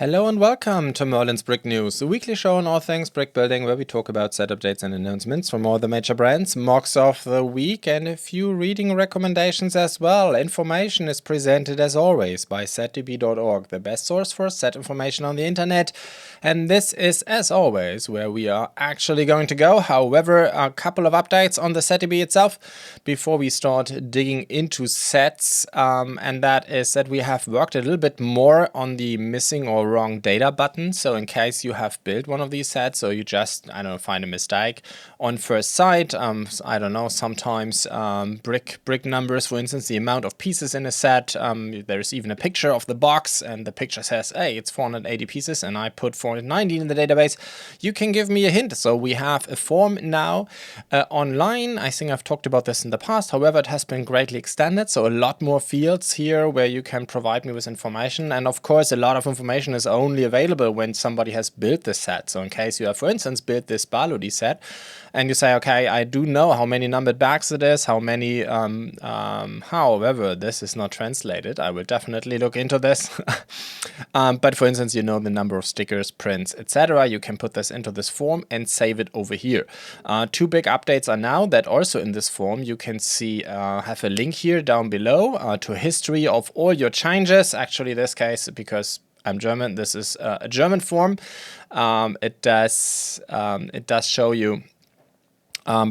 Hello and welcome to Merlins Brick News, the weekly show on all things brick building where we talk about set updates and announcements from all the major brands, MOCs of the week and a few reading recommendations as well. Information is presented as always by setdb.org, the best source for set information on the internet. And this is as always where we are actually going to go. However, a couple of updates on the setdb itself before we start digging into sets. And that is that we have worked a little bit more on the missing or wrong data button. So in case you have built one of these sets or you just, find a mistake on first sight, I don't know, sometimes brick numbers, for instance, the amount of pieces in a set, there's even a picture of the box and the picture says, hey, it's 480 pieces and I put 490 in the database. You can give me a hint. So we have a form now online. I think I've talked about this in the past. However, it has been greatly extended. So a lot more fields here where you can provide me with information. And of course, a lot of information is only available when somebody has built the set. So in case you have, for instance, built this Balody set and you say, okay, I do know how many numbered bags it is, how many, however, this is not translated. I will definitely look into this. But for instance, you know the number of stickers, prints, etc. You can put this into this form and save it over here. Two big updates are now that also in this form you can see, have a link here down below to a history of all your changes. Actually, in this case, because I'm German, this is a German form. It does show you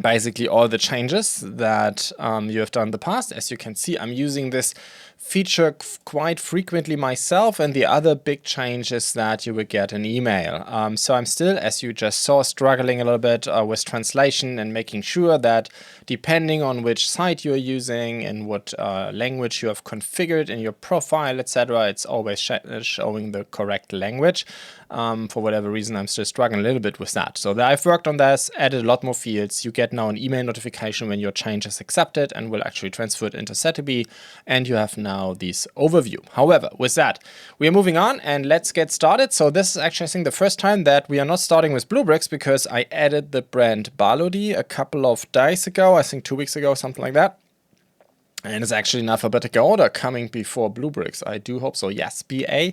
basically all the changes that you have done in the past. As you can see, I'm using this feature quite frequently myself, and the other big change is that you will get an email. So I'm still, as you just saw, struggling a little bit with translation and making sure that depending on which site you're using and what language you have configured in your profile, etc., it's always showing the correct language. For whatever reason, I'm still struggling a little bit with that. So I've worked on this, added a lot more fields. You get now an email notification when your change is accepted and will actually transfer it into setdb, and you have now this overview. However, with that, we are moving on and let's get started. So this is actually, I think, the first time that we are not starting with BlueBrixx because I added the brand Balody a couple of days ago, I think 2 weeks ago, something like that. And it's actually in alphabetical order coming before BlueBrixx. I do hope so. Yes, BA.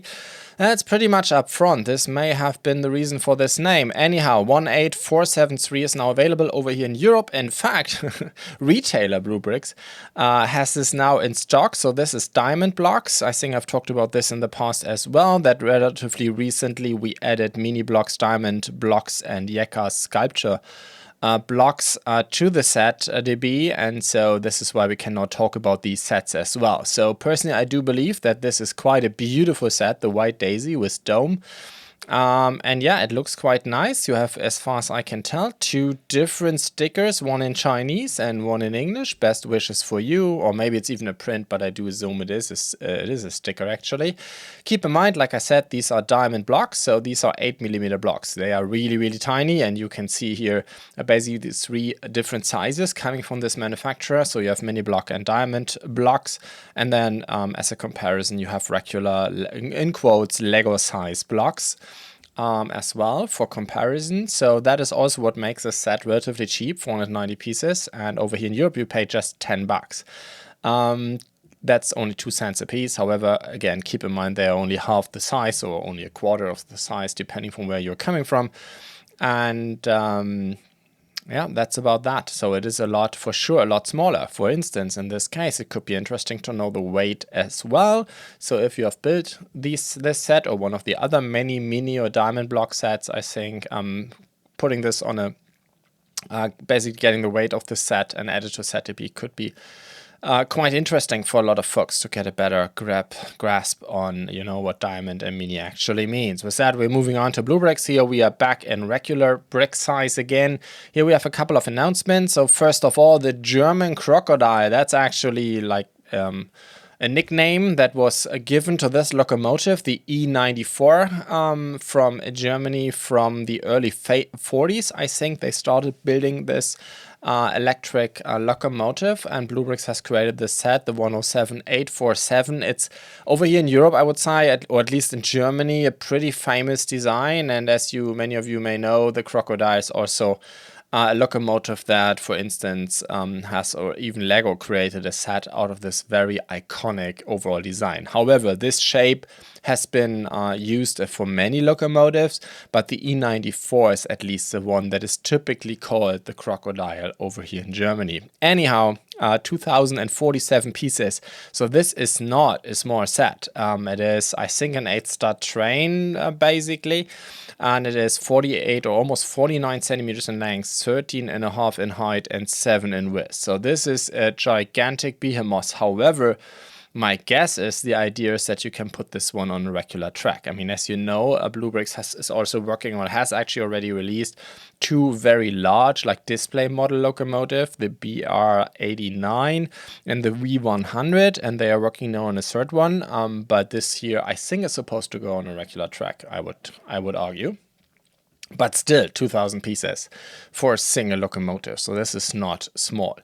That's pretty much up front. This may have been the reason for this name. Anyhow, 18473 is now available over here in Europe. In fact, retailer BlueBrixx has this now in stock. So this is diamond blocks. I think I've talked about this in the past as well, that relatively recently we added mini blocks, diamond blocks, and Yeka sculpture blocks to the set DB, and so this is why we can now talk about these sets as well. So personally, I do believe that this is quite a beautiful set, the White Daisy with dome. And yeah, it looks quite nice. You have, as far as I can tell, two different stickers, one in Chinese and one in English. Best wishes for you, or maybe it's even a print, but I do assume it is a sticker actually. Keep in mind, like I said, these are diamond blocks, so these are 8mm blocks. They are really, really tiny, and you can see here basically the three different sizes coming from this manufacturer. So you have mini block and diamond blocks, and then as a comparison, you have regular, in quotes, Lego size blocks. As well for comparison. So that is also what makes a set relatively cheap, 490 pieces, and over here in Europe you pay just $10. That's only 2 cents a piece. However, again, keep in mind they are only half the size or only a quarter of the size depending from where you're coming from. And yeah, that's about that. So it is a lot, for sure, a lot smaller. For instance, in this case, it could be interesting to know the weight as well. So if you have built this set or one of the other many mini or diamond block sets, I think putting this on a, basically getting the weight of the set and add it to setdb could be quite interesting for a lot of folks to get a better grasp on, what diamond and mini actually means. With that, we're moving on to BlueBrixx. Here we are back in regular brick size again. Here we have a couple of announcements. So first of all, the German crocodile. That's actually like a nickname that was given to this locomotive, the E94 from Germany from the early 40s. I think they started building this electric locomotive, and BlueBrixx has created this set, the 107847. It's over here in Europe, I would say, or at least in Germany, a pretty famous design. And as many of you may know, the crocodile is also a locomotive that, for instance, has, or even Lego created a set out of this very iconic overall design. However, this shape has been used for many locomotives, but the E94 is at least the one that is typically called the crocodile over here in Germany. Anyhow, 2047 pieces. So this is not a small set. It is, I think, an 8-stud train, basically, and it is 48 or almost 49 centimeters in length, 13.5 in height, and 7 in width. So this is a gigantic behemoth. However, my guess is the idea is that you can put this one on a regular track. I mean, as you know, BlueBrixx is also working on, has actually already released 2 very large, like display model locomotive, the BR89 and the V100, and they are working now on a third one. But this here, I think, is supposed to go on a regular track, I would argue. But still, 2,000 pieces for a single locomotive, so this is not small.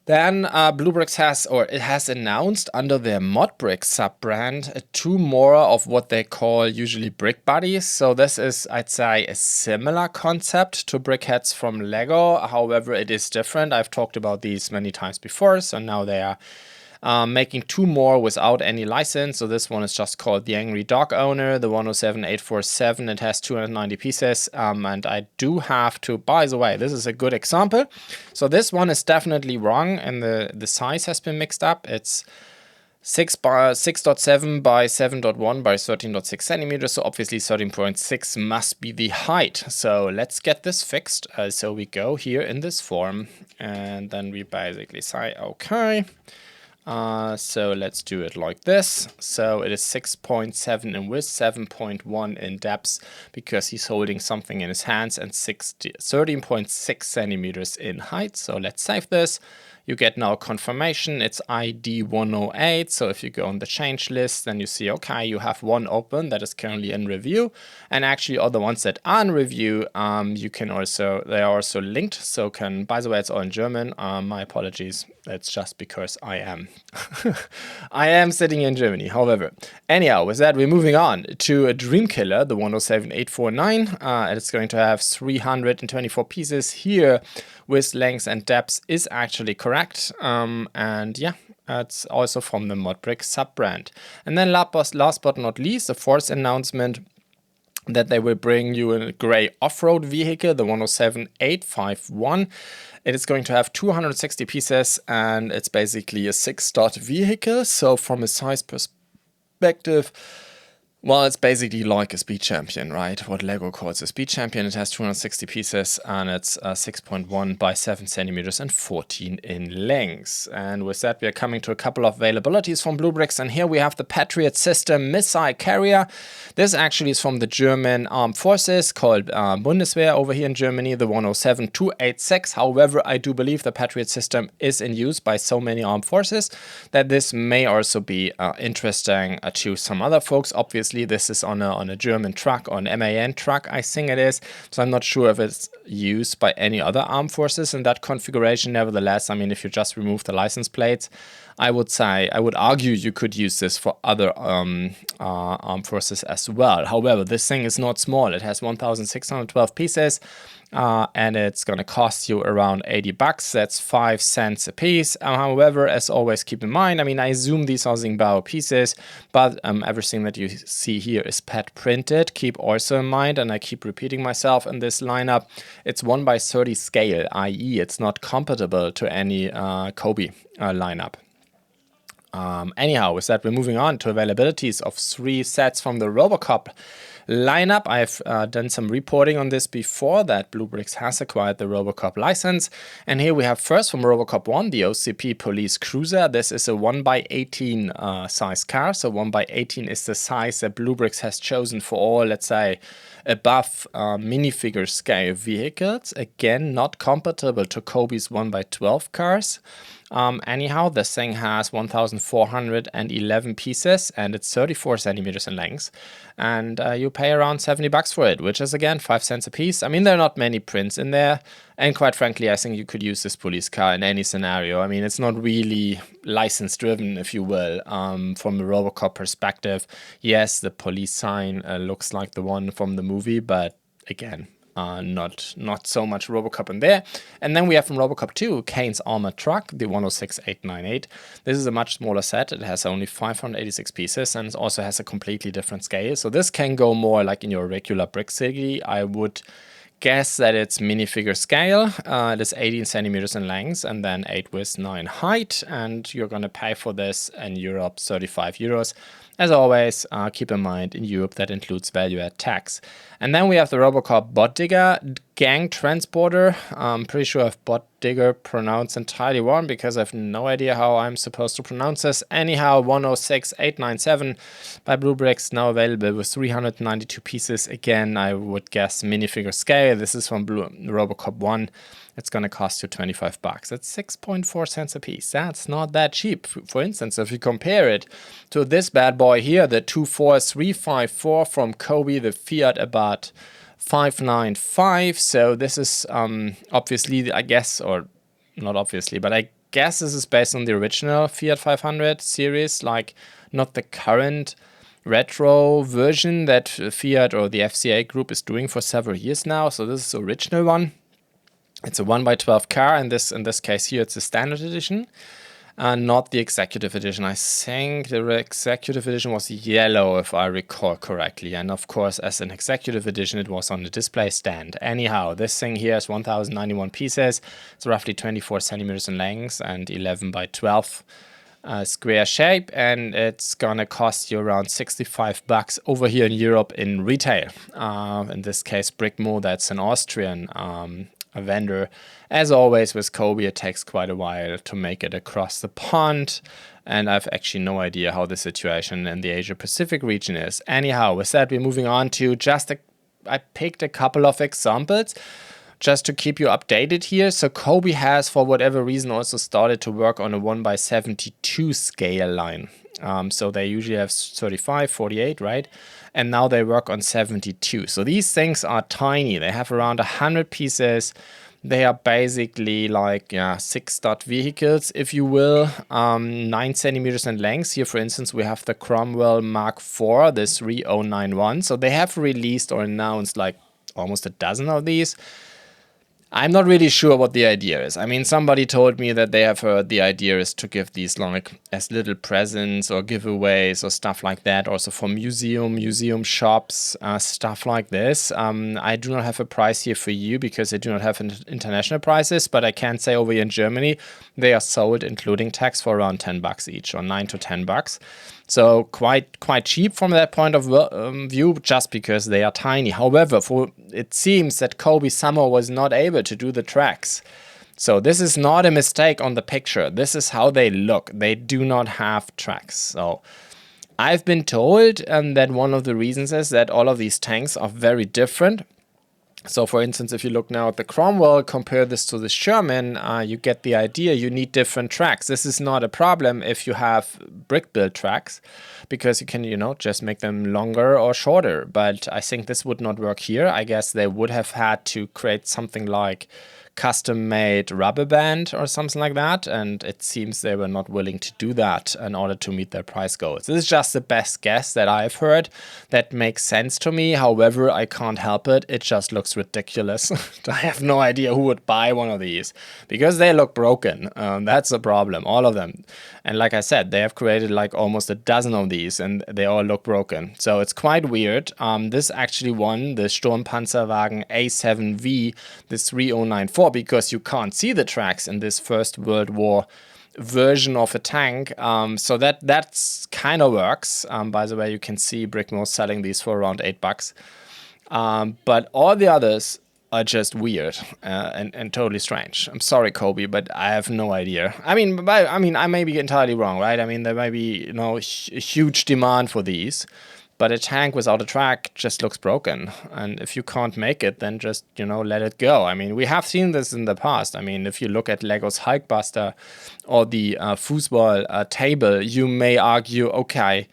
Then BlueBrixx has announced under their ModBrixx sub-brand 2 more of what they call usually brick buddies. So this is, I'd say, a similar concept to brickheads from Lego. However, it is different. I've talked about these many times before, so now they are making 2 more without any license. So this one is just called the Angry Dog Owner, the 107847. It has 290 pieces. And I do have to, by the way, this is a good example. So this one is definitely wrong, and the size has been mixed up. It's 6.7 by 7.1 by 13.6 centimeters. So obviously 13.6 must be the height. So let's get this fixed. So we go here in this form, and then we basically say, okay. So let's do it like this. So it is 6.7 in width, 7.1 in depth, because he's holding something in his hands, and 13.6 centimeters in height. So let's save this. You get now confirmation. It's ID 108. So if you go on the change list, then you see, okay, you have one open that is currently in review, and actually all the ones that are in review, you can also, they are also linked. So by the way, it's all in German. My apologies. That's just because I am I am sitting in Germany. However, anyhow, with that, we're moving on to a Dream Killer, the 107849. And it's going to have 324 pieces here with length and depth is actually correct. And yeah, it's also from the ModBrixx sub-brand. And then last but not least, the 4th announcement that they will bring you a gray off-road vehicle, the 107851. It is going to have 260 pieces, and it's basically a 6-stud vehicle. So from a size perspective, well, it's basically like a speed champion, right? What Lego calls a speed champion. It has 260 pieces, and it's 6.1 by 7 centimeters and 14 in length. And with that, we are coming to a couple of availabilities from BlueBrixx. And here we have the Patriot System missile carrier. This actually is from the German armed forces, called Bundeswehr over here in Germany, the 107286. However, I do believe the Patriot System is in use by so many armed forces that this may also be interesting to some other folks. Obviously, this is on a German truck, on MAN truck, I think it is. So I'm not sure if it's used by any other armed forces in that configuration. Nevertheless, I mean, if you just remove the license plates, I would argue you could use this for other armed forces as well. However, this thing is not small. It has 1,612 pieces. And it's going to cost you around 80 bucks. That's 5 cents a piece. However, as always, keep in mind, I mean, I assume these are Xingbao pieces, but everything that you see here is pad printed. Keep also in mind, and I keep repeating myself in this lineup, it's 1/30 scale, i.e. it's not compatible to any Cobi lineup. Anyhow, with that, we're moving on to availabilities of 3 sets from the RoboCop lineup. I've done some reporting on this before that BlueBrixx has acquired the RoboCop license. And here we have first from RoboCop 1, the OCP Police Cruiser. This is a 1/18 size car. So 1/18 is the size that BlueBrixx has chosen for all, let's say, above minifigure scale vehicles. Again, not compatible to Cobi's 1/12 cars. Anyhow, this thing has 1,411 pieces, and it's 34 centimeters in length. And you pay around 70 bucks for it, which is again 5 cents a piece. I mean, there are not many prints in there. And quite frankly, I think you could use this police car in any scenario. I mean, it's not really license driven, if you will, from a RoboCop perspective. Yes, the police sign looks like the one from the movie, but again, not so much Robocop in there. And then we have from Robocop 2, Kane's Armored Truck, the 106898. This is a much smaller set. It has only 586 pieces, and it also has a completely different scale. So this can go more like in your regular brick city. I would guess that it's minifigure scale. It is 18 centimeters in length and then 8 width, 9 height. And you're going to pay for this in Europe 35 euros. As always, keep in mind in Europe that includes value-add tax. And then we have the Robocop Bot Digger Gang Transporter. I'm pretty sure I've Bot Digger pronounced entirely wrong because I have no idea how I'm supposed to pronounce this. Anyhow, 106897 by BlueBrixx, now available with 392 pieces. Again, I would guess minifigure scale. This is from Robocop 1. It's going to cost you 25 bucks. That's 6.4 cents a piece. That's not that cheap. For instance, if you compare it to this bad boy here, the 24354 from Cobi, the Fiat Abarth 595. So this is obviously, I guess, or not obviously, but I guess this is based on the original Fiat 500 series, like not the current retro version that Fiat or the FCA group is doing for several years now. So this is the original one. It's a 1x12 car, and in this case here, it's the standard edition, not the executive edition. I think the executive edition was yellow, if I recall correctly. And of course, as an executive edition, it was on the display stand. Anyhow, this thing here is 1091 pieces. It's roughly 24 centimeters in length and 11 by 12 square shape, and it's gonna cost you around 65 bucks over here in Europe in retail. In this case, Brickmo, that's an Austrian a vendor. As always with Cobi, it takes quite a while to make it across the pond, and I've actually no idea how the situation in the Asia Pacific region is. Anyhow, with that, we're moving on to I picked a couple of examples just to keep you updated here. So Cobi has, for whatever reason, also started to work on a 1x72 scale line. So they usually have 35, 48, right? And now they work on 72. So these things are tiny. They have around 100 pieces. They are basically like 6-stud vehicles, if you will, 9 centimeters in length. Here, for instance, we have the Cromwell Mark IV, the 3091. So they have released or announced like almost a dozen of these. I'm not really sure what the idea is. I mean, somebody told me that they have heard the idea is to give these like as little presents or giveaways or stuff like that. Also for museum shops, stuff like this. I do not have a price here for you because they do not have international prices, but I can say over here in Germany, they are sold including tax for around 10 bucks each, or 9 to 10 bucks. So quite cheap from that point of view, just because they are tiny. However, it seems that Cobi somehow was not able to do the tracks. So this is not a mistake on the picture. This is how they look. They do not have tracks. So I've been told that one of the reasons is that all of these tanks are very different. So for instance, if you look now at the Cromwell, compare this to the Sherman, you get the idea. You need different tracks. This is not a problem if you have brick build tracks, because you can, just make them longer or shorter. But I think this would not work here. I guess they would have had to create something like custom-made rubber band or something like that, and it seems they were not willing to do that in order to meet their price goals. This is just the best guess that I've heard. That makes sense to me. However, I can't help it. It just looks ridiculous. I have no idea who would buy one of these because they look broken. That's the problem, all of them. And like I said, they have created like almost a dozen of these and they all look broken. So it's quite weird. This actually won the Sturmpanzerwagen A7V, the 3094, because you can't see the tracks in this First World War version of a tank. So that's kind of works. By the way, you can see Brickmo selling these for around 8 bucks. But all the others are just weird and totally strange. I'm sorry, Cobi, but I have no idea. I mean, I may be entirely wrong, right? I mean, there may be a huge demand for these, but a tank without a track just looks broken. And if you can't make it, then just let it go. I mean, we have seen this in the past. I mean, if you look at Lego's Hulkbuster or the foosball table, you may argue, okay,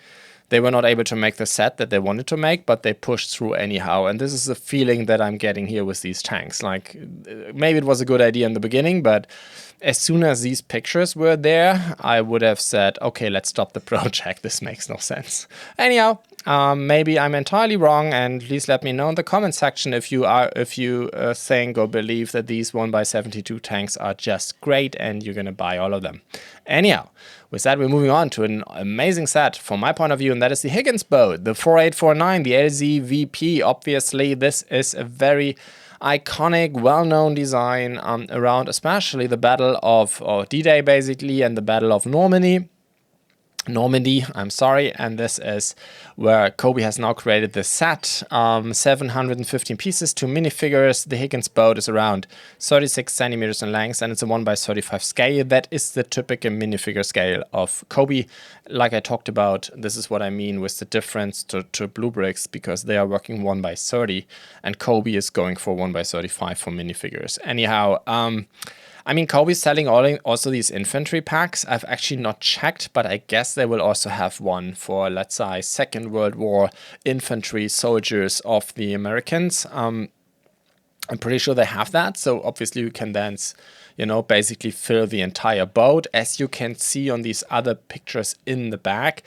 they were not able to make the set that they wanted to make, but they pushed through anyhow. And this is the feeling that I'm getting here with these tanks. Like, maybe it was a good idea in the beginning, but as soon as these pictures were there, I would have said, okay, let's stop the project. This makes no sense. Anyhow, Maybe I'm entirely wrong, and please let me know in the comment section if you think or believe that these 1x72 tanks are just great and you're gonna buy all of them. Anyhow, with that, we're moving on to an amazing set from my point of view, and that is the Higgins boat, the 4849, the LZVP. Obviously, this is a very iconic, well-known design around especially the Battle of D-Day, basically, and the Battle of Normandy, and this is where Cobi has now created this set, 715 pieces, 2 minifigures. The Higgins boat is around 36 centimeters in length, and it's a 1x35 scale. That is the typical minifigure scale of Cobi. Like I talked about, this is what I mean with the difference to BlueBrixx, because they are working 1x30, and Cobi is going for 1x35 for minifigures. Anyhow, I mean, Cobi's selling also these infantry packs. I've actually not checked, but I guess they will also have one for, let's say, Second World War infantry soldiers of the Americans. I'm pretty sure they have that. So obviously you can then, you know, basically fill the entire boat, as you can see on these other pictures in the back.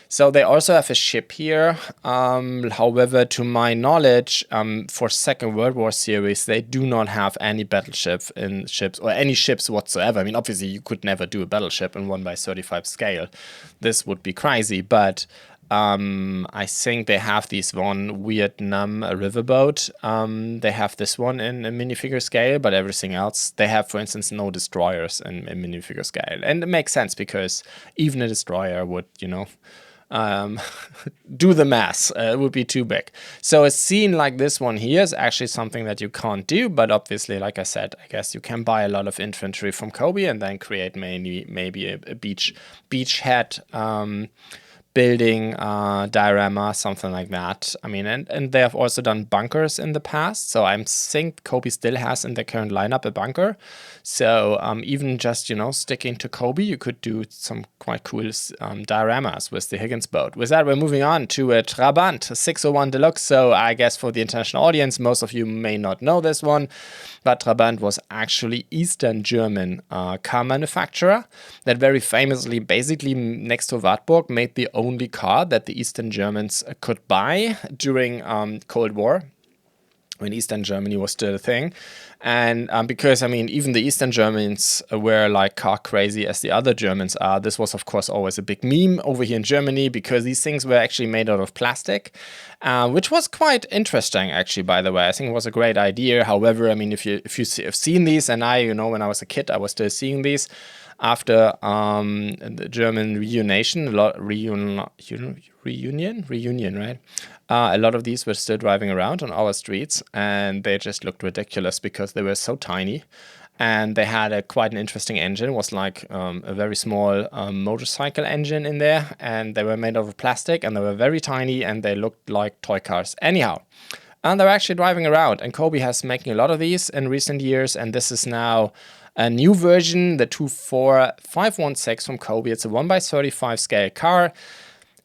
So they also have a ship here. However, to my knowledge, for Second World War series, they do not have any battleship in ships or any ships whatsoever. I mean, obviously, you could never do a battleship in 1x35 scale. This would be crazy, but I think they have this one Vietnam riverboat. They have this one in a minifigure scale, but everything else, they have, for instance, no destroyers in minifigure scale. And it makes sense because even a destroyer would, you know, do the math. It would be too big. So a scene like this one here is actually something that you can't do, but obviously, like I said, I guess you can buy a lot of infantry from Cobi and then create maybe a beachhead building diorama, something like that. I mean, and they have also done bunkers in the past. So I think Cobi still has in their current lineup a bunker. So even just, you know, sticking to Cobi, you could do some quite cool dioramas with the Higgins boat. With that, we're moving on to a Trabant 601 Deluxe. So I guess for the international audience, most of you may not know this one, but Trabant was actually Eastern German car manufacturer that very famously, basically next to Wartburg, made the only car that the Eastern Germans could buy during Cold War, when Eastern Germany was still a thing. And because, I mean, even the Eastern Germans were like car crazy as the other Germans are, this was, of course, always a big meme over here in Germany, because these things were actually made out of plastic, which was quite interesting, actually, by the way. I think it was a great idea. However, I mean, if you've seen these, and I, you know, when I was a kid, I was still seeing these after the German reunion, right? A lot of these were still driving around on our streets, and they just looked ridiculous because they were so tiny. And they had quite an interesting engine. It was like a very small motorcycle engine in there, and they were made of plastic, and they were very tiny, and they looked like toy cars. Anyhow, and they're actually driving around, and Cobi has making a lot of these in recent years, and this is now a new version, the 24516 from Cobi. It's a 1x35 scale car.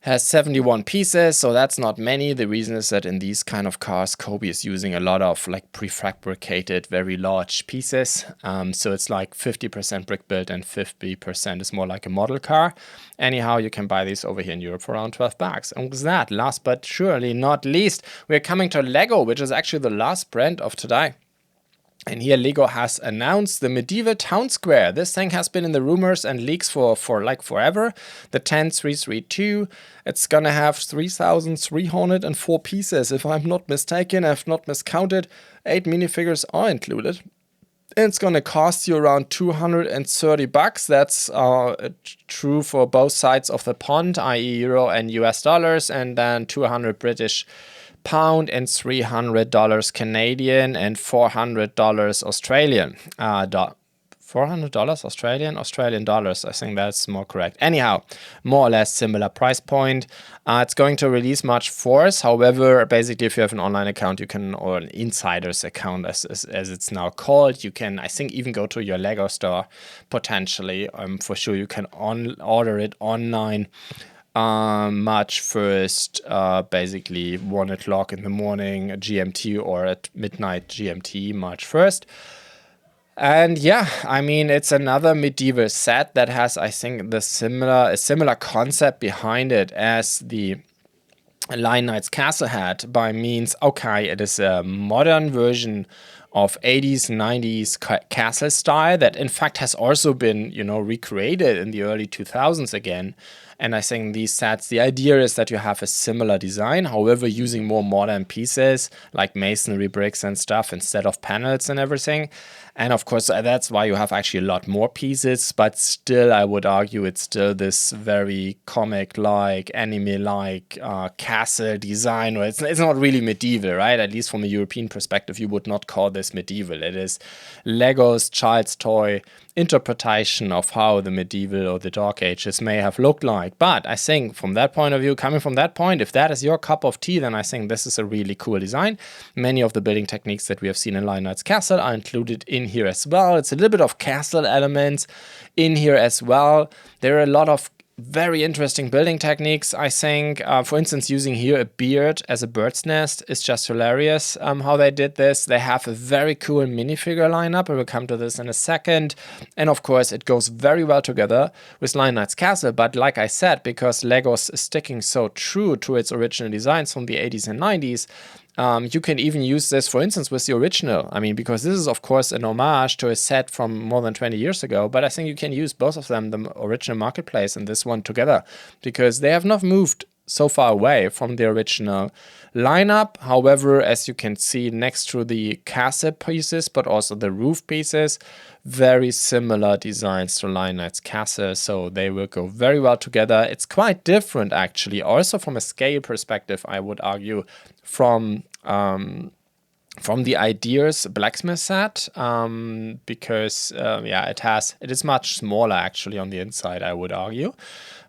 Has 71 pieces, so that's not many. The reason is that in these kind of cars, Cobi is using a lot of like prefabricated, very large pieces. So it's like 50% brick built and 50% is more like a model car. Anyhow, you can buy these over here in Europe for around 12 bucks. And with that, last but surely not least, we're coming to Lego, which is actually the last brand of today. And here Lego has announced the medieval town square. This thing has been in the rumors and leaks for like forever. The 10332. It's gonna have 3,304 pieces, if I'm not mistaken. I've not miscounted. 8 minifigures are included. It's gonna cost you around 230 bucks. That's true for both sides of the pond, i.e. Euro and US dollars, and then 200 British pound and $300 Canadian and $400 Australian. $400 Australian dollars. I think that's more correct. Anyhow, more or less similar price point. It's going to release March 4th. However, basically, if you have an online account, you can, or an insider's account, as it's now called, you can, I think, even go to your Lego store potentially. For sure, you can order it online. March 1st, basically 1 o'clock in the morning GMT or at midnight GMT, March 1st. And yeah, I mean, it's another medieval set that has, I think, a similar concept behind it as the Lion Knight's castle had by means, okay, it is a modern version of 80s, 90s castle style that in fact has also been, recreated in the early 2000s again. And I think these sets, the idea is that you have a similar design, however, using more modern pieces like masonry bricks and stuff instead of panels and everything. And of course, that's why you have actually a lot more pieces, but still, I would argue it's still this very comic-like, anime-like castle design. Or it's not really medieval, right? At least from a European perspective, you would not call this medieval. It is Lego's child's toy interpretation of how the medieval or the Dark Ages may have looked like. But I think from that point of view, coming from that point, if that is your cup of tea, then I think this is a really cool design. Many of the building techniques that we have seen in Lion Knight's castle are included in here as well. It's a little bit of castle elements in here as well. There are a lot of very interesting building techniques, I think. For instance, using here a beard as a bird's nest is just hilarious how they did this. They have a very cool minifigure lineup. I will come to this in a second. And of course, it goes very well together with Lion Knight's castle. But like I said, because Legos is sticking so true to its original designs from the 80s and 90s, you can even use this, for instance, with the original. I mean, because this is, of course, an homage to a set from more than 20 years ago. But I think you can use both of them, the original Marketplace and this one together, because they have not moved so far away from the original lineup. However, as you can see next to the castle pieces, but also the roof pieces, very similar designs to Lion Knight's castle, so they will go very well together. It's quite different, actually, also from a scale perspective, I would argue, from the Ideas blacksmith set, because it is much smaller actually on the inside, I would argue.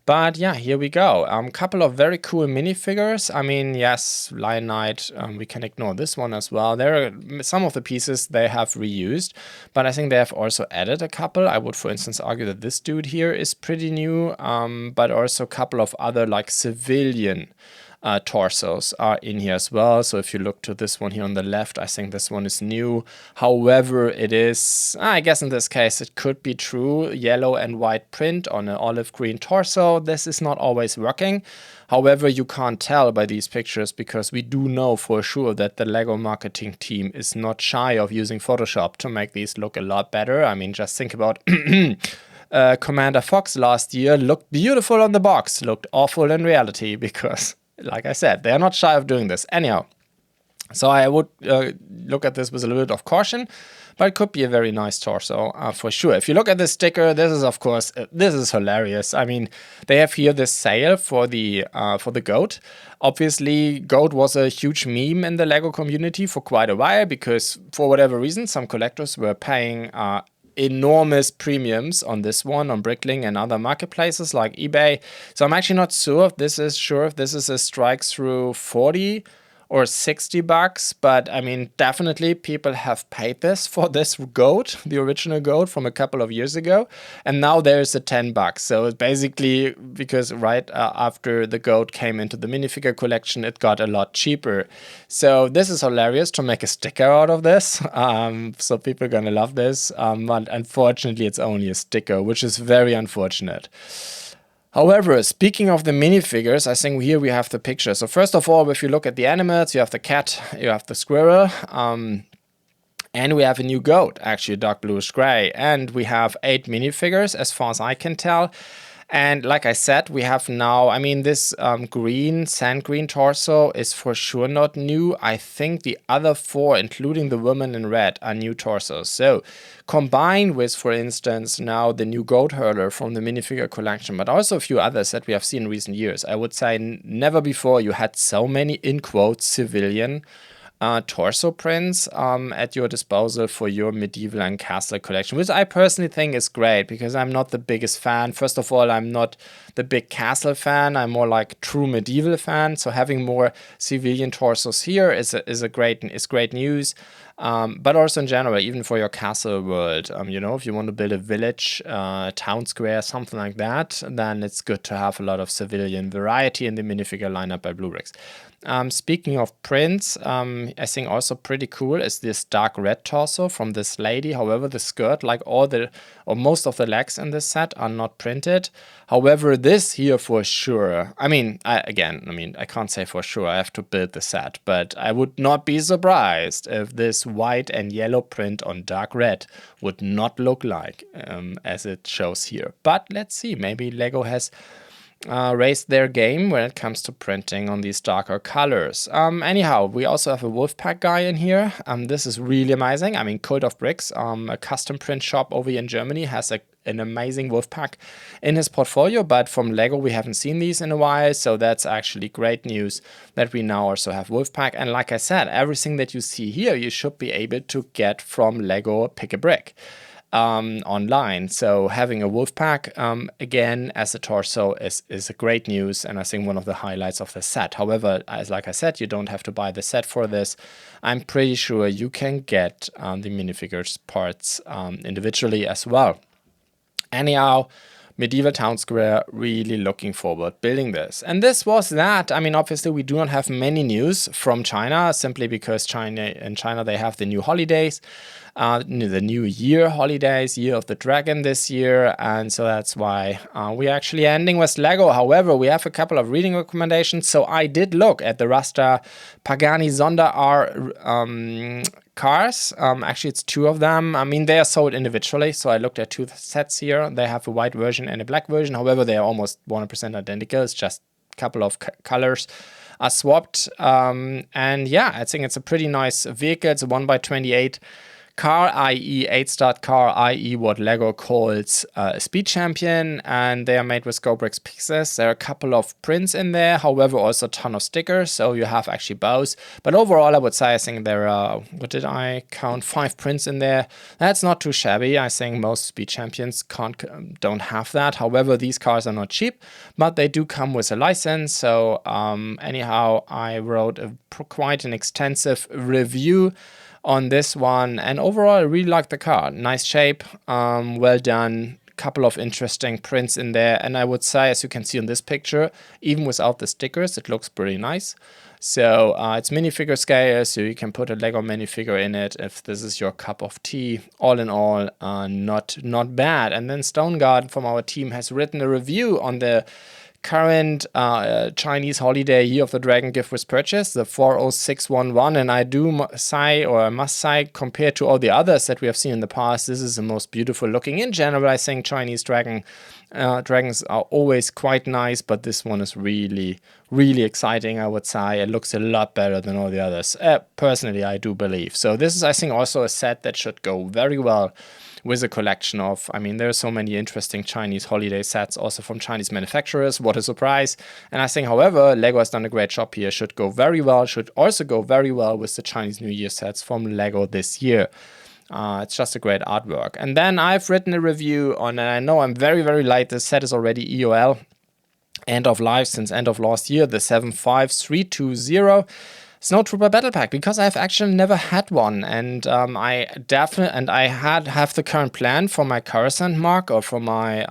But yeah, here we go. Couple of very cool minifigures. I mean, yes, Lion Knight, we can ignore this one as well. There are some of the pieces they have reused, but I think they have also added a couple. I would, for instance, argue that this dude here is pretty new, but also a couple of other like civilian torsos are in here as well. So if you look to this one here on the left, I think this one is new. However, it is, I guess in this case, it could be true, yellow and white print on an olive green torso. This is not always working. However, you can't tell by these pictures because we do know for sure that the Lego marketing team is not shy of using Photoshop to make these look a lot better. I mean, just think about Commander Fox last year looked beautiful on the box, looked awful in reality because, like I said, they are not shy of doing this. Anyhow, so I would look at this with a little bit of caution, but it could be a very nice torso for sure. If you look at the sticker, this is, of course, this is hilarious. I mean, they have here this sail for the goat. Obviously, goat was a huge meme in the Lego community for quite a while because, for whatever reason, some collectors were paying enormous premiums on this one on Bricklink and other marketplaces like eBay. So I'm actually not sure if this is a strike through 40 or 60 bucks, but I mean, definitely people have paid this for this goat, the original goat from a couple of years ago, and now there's a 10 bucks. So it's basically because right after the goat came into the minifigure collection, it got a lot cheaper. So this is hilarious to make a sticker out of this. So people are gonna love this, but unfortunately it's only a sticker, which is very unfortunate. However, speaking of the minifigures, I think here we have the picture. So first of all, if you look at the animals, you have the cat, you have the squirrel, and we have a new goat, actually dark bluish gray. And we have 8 minifigures as far as I can tell. And like I said, we have now, I mean, this green, sand green torso is for sure not new. I think the other 4, including the woman in red, are new torsos. So combined with, for instance, now the new goat hurler from the minifigure collection, but also a few others that we have seen in recent years, I would say never before you had so many, in quotes, civilian torso prints at your disposal for your medieval and castle collection, which I personally think is great because I'm not the biggest fan. First of all, I'm not the big castle fan. I'm more like true medieval fan. So having more civilian torsos here is great news. But also in general, even for your castle world, if you want to build a village, town square, something like that, then it's good to have a lot of civilian variety in the minifigure lineup by BlueBrixx. Speaking of prints, I think also pretty cool is this dark red torso from this lady. However, the skirt, like most of the legs in this set are not printed. However, this here for sure. I can't say for sure. I have to build the set, but I would not be surprised if this white and yellow print on dark red would not look like as it shows here. But let's see. Maybe Lego has raised their game when it comes to printing on these darker colors. Anyhow, we also have a Wolfpack guy in here. This is really amazing. I mean, Cult of Bricks, a custom print shop over here in Germany, has an amazing Wolfpack in his portfolio, but from Lego we haven't seen these in a while, so that's actually great news that we now also have Wolfpack. And like I said, everything that you see here you should be able to get from Lego Pick a Brick online. So having a Wolfpack again as a torso is a great news, and I think one of the highlights of the set. However, like I said, you don't have to buy the set for this. I'm pretty sure you can get the minifigures parts individually as well. Anyhow, Medieval Town Square, really looking forward building this. And this was that. I mean, obviously we do not have many news from China, simply because in China they have the new holidays, the New Year holidays, Year of the Dragon this year, and so that's why we're actually ending with Lego. However, we have a couple of reading recommendations. So I did look at the Rasta Pagani Zonda R cars. Actually, it's two of them. I mean, they are sold individually, so I looked at two sets here. They have a white version and a black version. However, they are almost 100% identical. It's just a couple of colors are swapped. And yeah, I think it's a pretty nice vehicle. It's a 1x28 car, i.e. 8-star car, i.e. what Lego calls a speed champion, and they are made with BlueBrixx pieces. There are a couple of prints in there, however also a ton of stickers, so you have actually both. But overall I would say I think there are, what did I count, 5 prints in there. That's not too shabby. I think most speed champions don't have that. However, these cars are not cheap, but they do come with a license. So anyhow, I wrote quite an extensive review on this one, and overall I really like the car. Nice shape, well done, couple of interesting prints in there, and I would say, as you can see on this picture, even without the stickers it looks pretty nice. So it's minifigure scale, so you can put a Lego minifigure in it if this is your cup of tea. All in all, not bad. And then Stone Garden from our team has written a review on the current Chinese holiday Year of the Dragon gift with purchase, the 40611, and I must say, compared to all the others that we have seen in the past, this is the most beautiful looking. In general, I think Chinese dragons are always quite nice, but this one is really, really exciting, I would say. It looks a lot better than all the others. Personally, I do believe. So this is, I think, also a set that should go very well with a collection of, I mean, there are so many interesting Chinese holiday sets also from Chinese manufacturers. What a surprise. And I think, however, Lego has done a great job here. Should also go very well with the Chinese New Year sets from Lego this year. It's just a great artwork. And then I've written a review on, and I know I'm very, very light. This set is already EOL, end of life since end of last year, the 75320. Snowtrooper Battle Pack, because I've actually never had one, and I have the current plan for my Coruscant Mark, or for my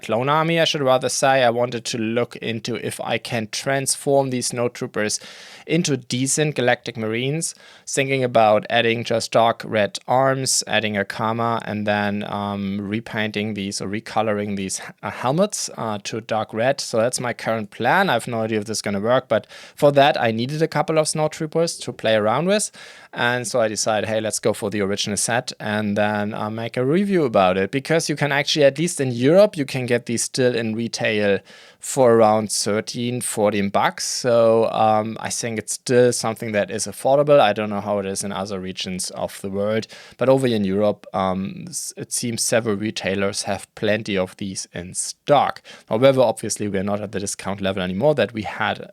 clone army, I should rather say. I wanted to look into if I can transform these Snowtroopers into decent Galactic Marines, thinking about adding just dark red arms, adding a Kama, and then repainting these or recoloring these helmets to dark red. So that's my current plan. I have no idea if this is going to work, but for that I needed a couple of Snowtroopers to play around with, and so I decided, hey, let's go for the original set and then make a review about it, because you can actually, at least in Europe, you can get these still in retail for around 13-14 bucks. So I think it's still something that is affordable. I don't know how it is in other regions of the world, but over in Europe, it seems several retailers have plenty of these in stock. However, obviously we're not at the discount level anymore that we had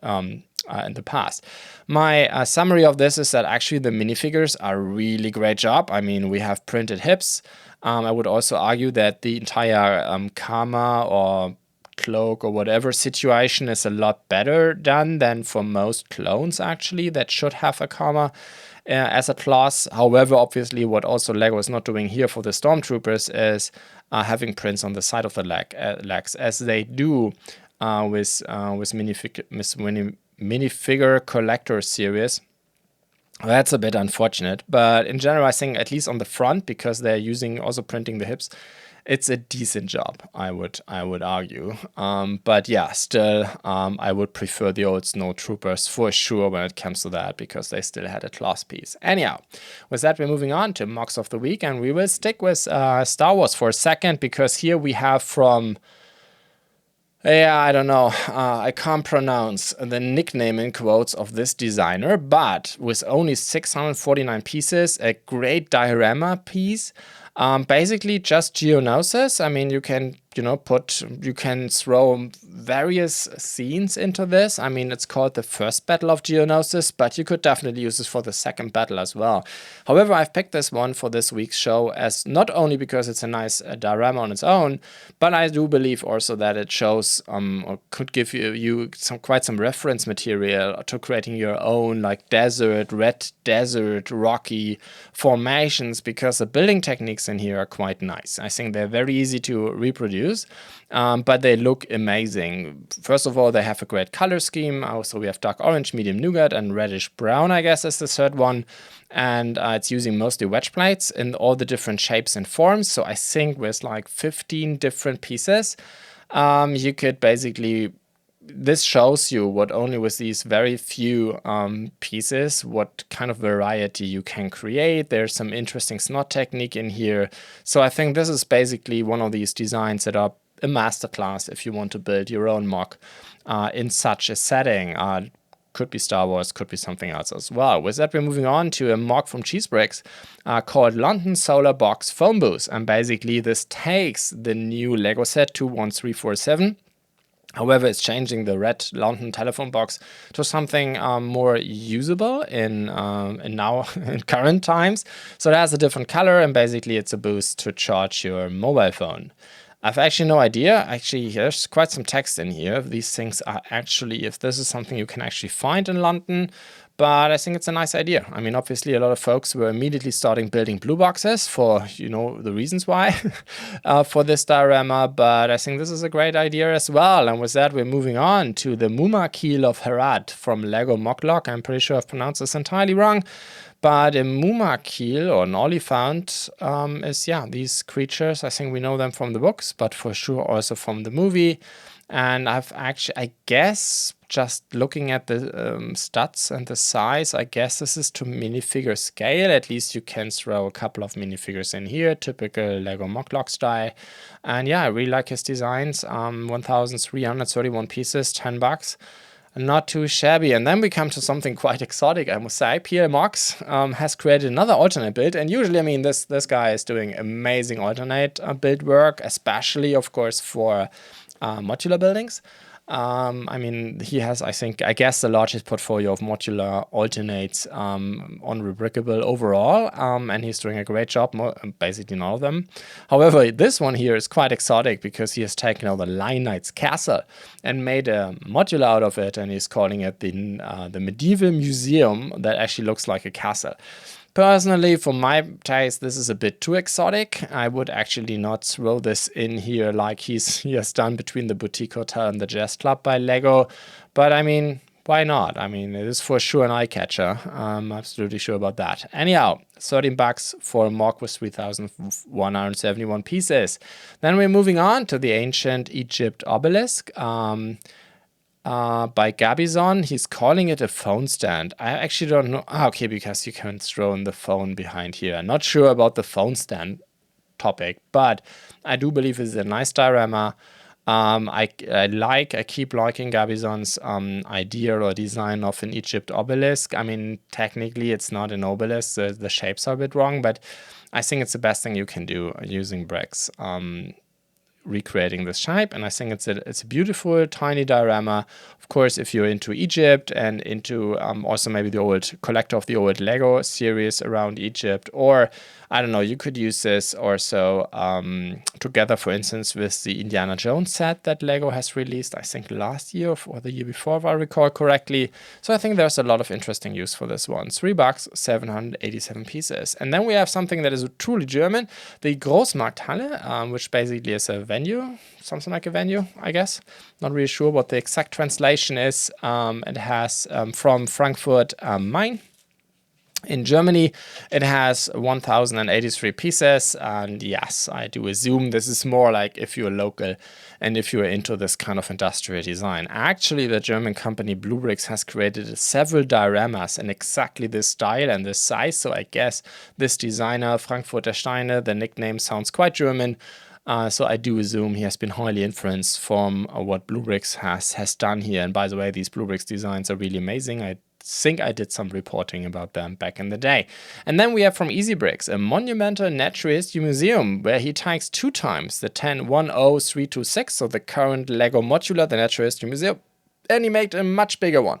in the past. My summary of this is that actually the minifigures are really great job. I mean, we have printed hips. I would also argue that the entire Kama or cloak or whatever situation is a lot better done than for most clones, actually, that should have a Kama as a class. However, obviously what also Lego is not doing here for the Stormtroopers is having prints on the side of the legs, as they do with minifigure collector series. That's a bit unfortunate, but in general, I think at least on the front, because they're using also printing the hips, it's a decent job, I would argue. But yeah, still, I would prefer the old Snow Troopers for sure when it comes to that, because they still had a class piece. Anyhow, with that, we're moving on to MOCs of the week, and we will stick with Star Wars for a second, because here we have from... Yeah, I don't know. I can't pronounce the nickname in quotes of this designer, but with only 649 pieces, a great diorama piece. Basically just Geonosis. I mean, you can, you can throw various scenes into this. I mean, it's called the first battle of Geonosis, but you could definitely use this for the second battle as well. However, I've picked this one for this week's show as not only because it's a nice diorama on its own, but I do believe also that it shows or could give you quite some reference material to creating your own like desert, red desert, rocky formations, because the building techniques in here are quite nice. I think they're very easy to reproduce, but they look amazing. First of all, they have a great color scheme. Also, we have dark orange, medium nougat, and reddish brown, I guess, is the third one. And it's using mostly wedge plates in all the different shapes and forms. So I think with like 15 different pieces, you could basically... This shows you what only with these very few pieces, what kind of variety you can create. There's some interesting snot technique in here. So I think this is basically one of these designs that are a masterclass if you want to build your own MOC in such a setting. Could be Star Wars, could be something else as well. With that, we're moving on to a MOC from MoCs called London Solar Box Phone Booth. And basically this takes the new Lego set 21347. However, it's changing the red London telephone box to something more usable in now in current times. So it has a different color, and basically it's a boost to charge your mobile phone. I've actually no idea. Actually, there's quite some text in here. These things are actually, if this is something you can actually find in London, but I think it's a nice idea. I mean, obviously, a lot of folks were immediately starting building blue boxes for, the reasons why for this diorama, but I think this is a great idea as well. And with that, we're moving on to the Muma Keel of Herat from Lego Mocklock. I'm pretty sure I've pronounced this entirely wrong. But a Muma Keel, or an Oliphant, is, these creatures. I think we know them from the books, but for sure also from the movie. And I've actually, I guess, just looking at the stats and the size, I guess this is to minifigure scale. At least you can throw a couple of minifigures in here, typical Lego Mocklock style. And yeah, I really like his designs. 1,331 pieces, $10. Not too shabby. And then we come to something quite exotic, I must say. PL MOCs has created another alternate build. And usually, I mean, this guy is doing amazing alternate build work, especially, of course, for modular buildings. I mean, he has, I guess, the largest portfolio of modular alternates on Rebrickable overall, and he's doing a great job, basically none of them. However, this one here is quite exotic because he has taken over the Lion Knight's castle and made a modular out of it, and he's calling it the Medieval Museum that actually looks like a castle. Personally, for my taste, this is a bit too exotic. I would actually not throw this in here like he has done between the Boutique Hotel and the Jazz Club by Lego. But I mean, why not? I mean, it is for sure an eye catcher. I'm absolutely sure about that. Anyhow, $13 for a MOC with 3,171 pieces. Then we're moving on to the Ancient Egypt Obelisk. By Gabizon. He's calling it a phone stand. I actually don't know. Okay, because you can throw in the phone behind here. Not sure about the phone stand topic, but I do believe it's a nice diorama. I keep liking Gabizon's idea or design of an Egypt obelisk. I mean, technically it's not an obelisk. The shapes are a bit wrong, but I think it's the best thing you can do using bricks. Recreating this shape, and I think it's a beautiful tiny diorama. Of course, if you're into Egypt and into also maybe the old collector of the old Lego series around Egypt, or I don't know, you could use this also together, for instance, with the Indiana Jones set that Lego has released, I think last year or the year before, if I recall correctly. So I think there's a lot of interesting use for this one. $3, 787 pieces. And then we have something that is truly German, the Großmarkthalle, which basically is a venue, something like a venue, I guess. Not really sure what the exact translation is. It has from Frankfurt Main. In Germany, it has 1,083 pieces, and yes, I do assume this is more like if you're local and if you're into this kind of industrial design. Actually, the German company BlueBrixx has created several dioramas in exactly this style and this size, so I guess this designer, Frankfurter Steine, the nickname sounds quite German, so I do assume he has been highly influenced from what BlueBrixx has done here. And by the way, these BlueBrixx designs are really amazing. I think I did some reporting about them back in the day. And then we have from EasyBricks a monumental natural history museum where he takes 2 times the 1010326, so the current Lego modular, the natural history museum, and he made a much bigger one.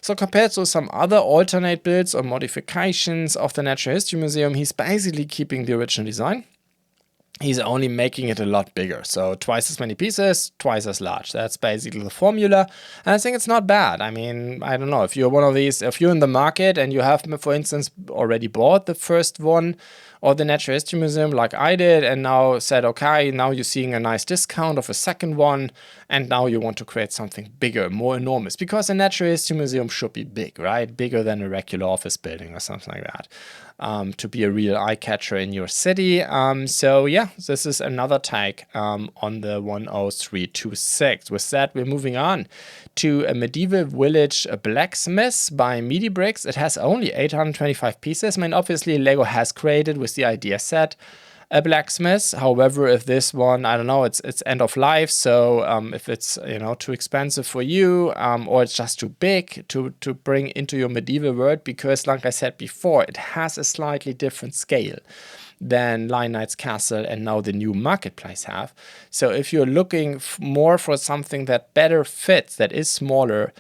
So compared to some other alternate builds or modifications of the natural history museum, he's basically keeping the original design. He's only making it a lot bigger. So twice as many pieces, twice as large. That's basically the formula. And I think it's not bad. I mean, I don't know, if you're one of these, if you're in the market and you have, for instance, already bought the first one or the Natural History Museum like I did and now said, okay, now you're seeing a nice discount of a second one and now you want to create something bigger, more enormous. Because a Natural History Museum should be big, right? Bigger than a regular office building or something like that. To be a real eye-catcher in your city. So yeah, this is another take on the 10326. With that, we're moving on to a medieval village blacksmith by MOCs. It has only 825 pieces. I mean, obviously Lego has created with the idea set a blacksmith. However, if this one, I don't know, it's end of life, so if it's, you know, too expensive for you, or it's just too big to bring into your medieval world, because like I said before, it has a slightly different scale than Lion Knight's Castle and now the new Marketplace have. So if you're looking more for something that better fits, that is smaller,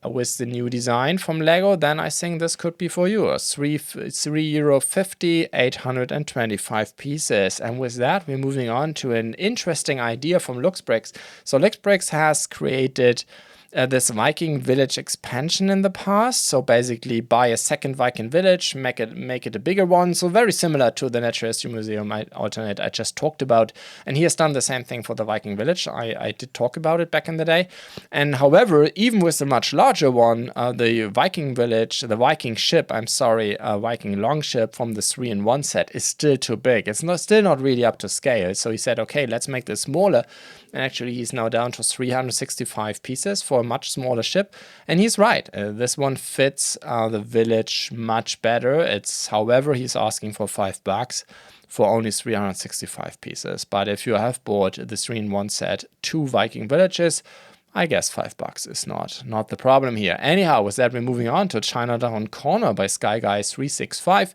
with the new design from Lego, then I think this could be for you. €3.50, 825 pieces. And with that, we're moving on to an interesting idea from BlueBrixx. So BlueBrixx has created this Viking village expansion in the past. So basically buy a second Viking village, make it a bigger one. So very similar to the Natural History Museum alternate I just talked about. And he has done the same thing for the Viking village. I did talk about it back in the day. And however, even with the much larger one, the Viking village, the Viking ship, Viking longship from the 3-in-1 set is still too big. It's still not really up to scale. So he said, okay, let's make this smaller. And actually, he's now down to 365 pieces for a much smaller ship. And he's right. This one fits the village much better. However, he's asking for $5 for only 365 pieces. But if you have bought the 3-in-1 set, 2 Viking villages, I guess $5 is not the problem here. Anyhow, with that, we're moving on to Chinatown Corner by SkyGuy365.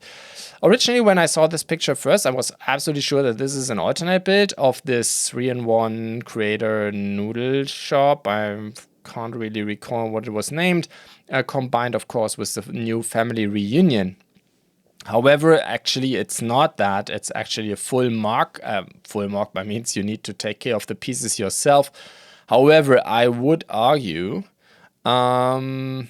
Originally, when I saw this picture first, I was absolutely sure that this is an alternate build of this 3-in-1 creator noodle shop. I can't really recall what it was named. Combined, of course, with the new family reunion. However, actually, it's not that. It's actually a full mark. Full mark by means you need to take care of the pieces yourself. However, I would argue that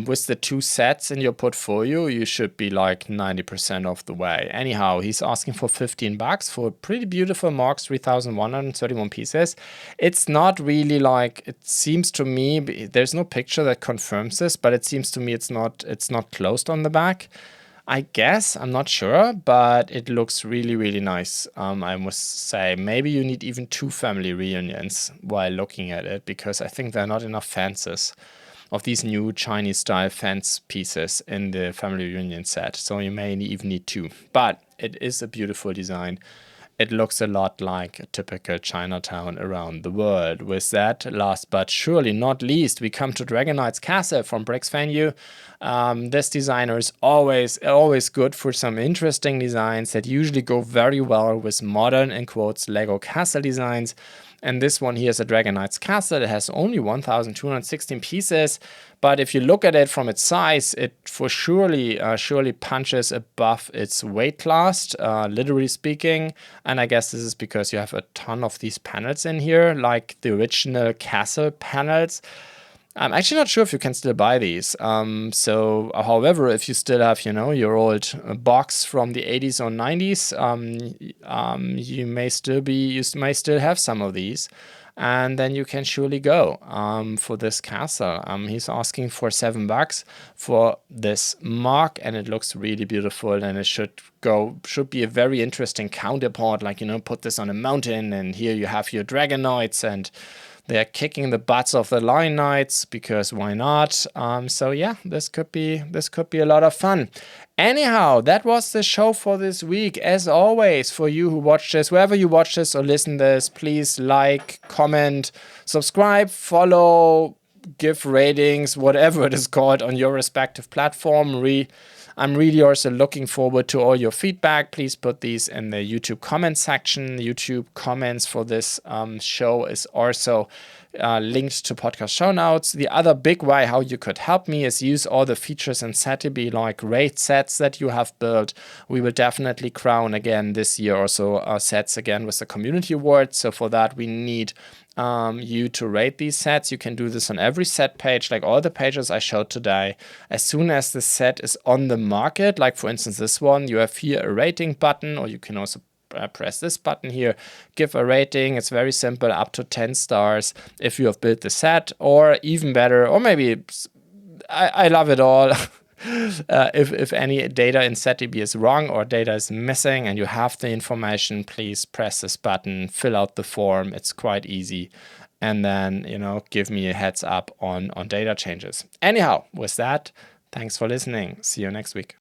with the 2 sets in your portfolio, you should be like 90% of the way. Anyhow, he's asking for $15 for a pretty beautiful MOCs, 3,131 pieces. It's not really like, it seems to me, there's no picture that confirms this, but it seems to me it's not closed on the back. I guess, I'm not sure, but it looks really, really nice. I must say, maybe you need even 2 family reunions while looking at it, because I think there are not enough fences of these new Chinese-style fence pieces in the family reunion set. So you may even need 2. But it is a beautiful design. It looks a lot like a typical Chinatown around the world. With that, last but surely not least, we come to Dragon Knight's Castle from Brixx Venue. This designer is always good for some interesting designs that usually go very well with modern, in quotes, Lego castle designs. And this one here is a Dragon Knight's Castle. It has only 1,216 pieces. But if you look at it from its size, it for surely punches above its weight class, literally speaking. And I guess this is because you have a ton of these panels in here, like the original castle panels. I'm actually not sure if you can still buy these. However, if you still have, your old box from the 80s or 90s, you may still have some of these, and then you can surely go for this castle. He's asking for $7 for this MOC, and it looks really beautiful, and it should be a very interesting counterpart. Like, put this on a mountain, and here you have your Dragonoids, and they're kicking the butts of the Lion Knights, because why not? So yeah, this could be a lot of fun. Anyhow, that was the show for this week. As always, for you who watch this, wherever you watch this or listen this, please like, comment, subscribe, follow, give ratings, whatever it is called on your respective platform. I'm really also looking forward to all your feedback. Please put these in the YouTube comment section. YouTube comments for this show is also linked to podcast show notes. The other big way how you could help me is use all the features in Setibi, like raid sets that you have built. We will definitely crown again this year also sets again with the community award. So for that, we need you to rate these sets. You can do this on every set page, like all the pages I showed today. As soon as the set is on the market, like for instance this one, you have here a rating button, or you can also press this button here, give a rating. It's very simple, up to 10 stars if you have built the set, or even better, or maybe I love it all. If any data in SetDB is wrong or data is missing and you have the information, please press this button, fill out the form. It's quite easy. And then, give me a heads up on data changes. Anyhow, with that, thanks for listening. See you next week.